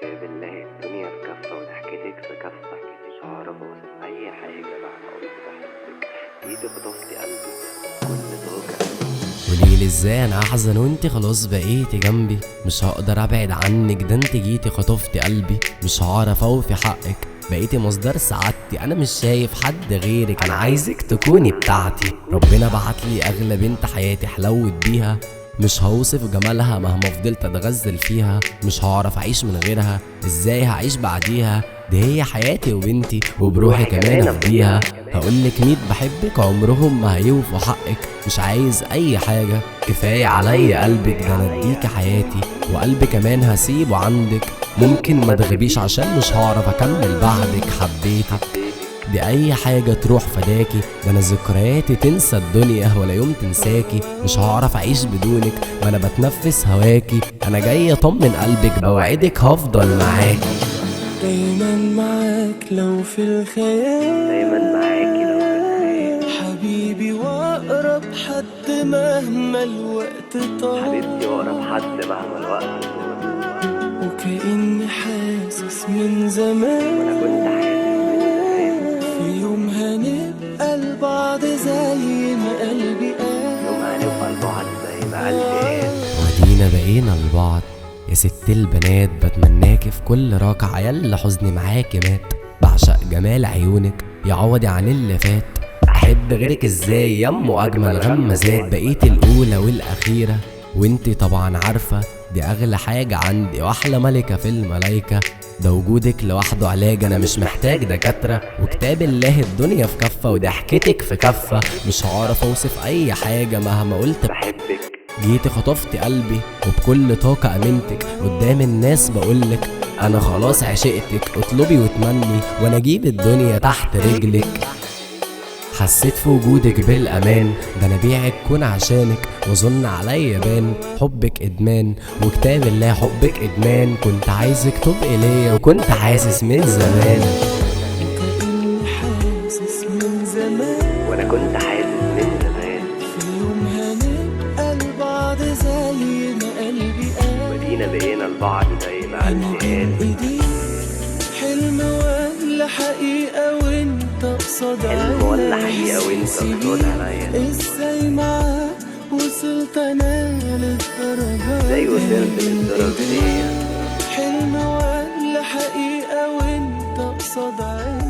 بالله الدنيا في كفة وضحكتك في كفة، مش هعرف اوصف اي حاجة مهما قلت بحبك. جيتي خطفتي قلبي كل طاقة. قوليلي ازاي انا احزن وانتي خلاص بقيتي جنبي، مش هقدر ابعد عنك، ده انتي جيتي خطفتي قلبي، مش هعرف اوفي حقك، بقيتي مصدر سعادتي، انا مش شايف حد غيرك، انا عايزك تكوني بتاعتي. ربنا بعتلي اغلى بنت حياتي حلوت بيها، مش هوصف جمالها مهما فضلت اتغزل فيها، مش هعرف اعيش من غيرها، ازاي هعيش بعديها، دي هي حياتي وبنتي وبروحي كمان افديها. هقولك 100 بحبك عمرهم ما هيوفوا حقك، مش عايز اي حاجة، كفاية عليا قلبك، ده انا اديكي حياتي وقلبي كمان هسيبه عندك، ممكن ما تغيبيش عشان مش هعرف اكمل بعدك. حبيتك دي اي حاجة تروح فداكي، ده انا ذكرياتي تنسى الدنيا ولا يوم تنساكي، مش هعرف اعيش بدونك ما انا بتنفس هواكي، انا جاي اطمن قلبك بوعدك هفضل معاكي. دايما معاك لو في الخيال، دايما معاكي لو في الخيال، حبيبي واقرب حد مهما الوقت طال، حبيبتي واقرب حد مهما الوقت طول. وكأني حاسس من زمان وانا كنت حاسس من زمان في يوم هنبقى لبعض زي ما قلبي قال، يوم هنبقى لبعض زي ما قلبي قال. ودينا بقينا لبعض يا ست البنات، بتمناكي في كل ركعة، يلا حزني معاكي مات، بعشق جمال عيونك يعوضي عن اللي فات، احب غيرك ازاي يمو اجمل غمازات، بقيتي الاولى والاخيرة وانتي طبعا عارفة، دي اغلى حاجة عندي واحلى ملكة في الملايكة، ده وجودك لوحده علاج، انا مش محتاج دكاترة، وكتاب الله الدنيا في كفة وضحكتك في كفة، مش هعرف اوصف اي حاجة مهما قلت بحبك جيتي خطفتي قلبي وبكل طاقة امنتك، قدام الناس بقولك انا خلاص عشقتك، اطلبي واتمني وانا اجيب الدنيا تحت رجلك، حسيت في وجودك بالامان، ده انا بيعك كون عشانك واظن عليا بان، حبك ادمان وكتاب الله حبك ادمان، كنت عايزك تبقي ليا وكنت حاسس من زمان. وكأني حاسس من زمان وانا كنت حاسس من زمان في يوم هنبقى لبعض زي ما قلبي قال، ودينا بقينا لبعض زي ما قلبي قال. ايديك حلم ولا حقيقة وانت قصاد حلم ولا عينيا، حقيقة وانت قصاد عينيا، ازاي معاك وصلت انا للدرجة ازاي وصلت للدرجة دي؟ حلم ولا حقيقة وانت قصاد عينيا.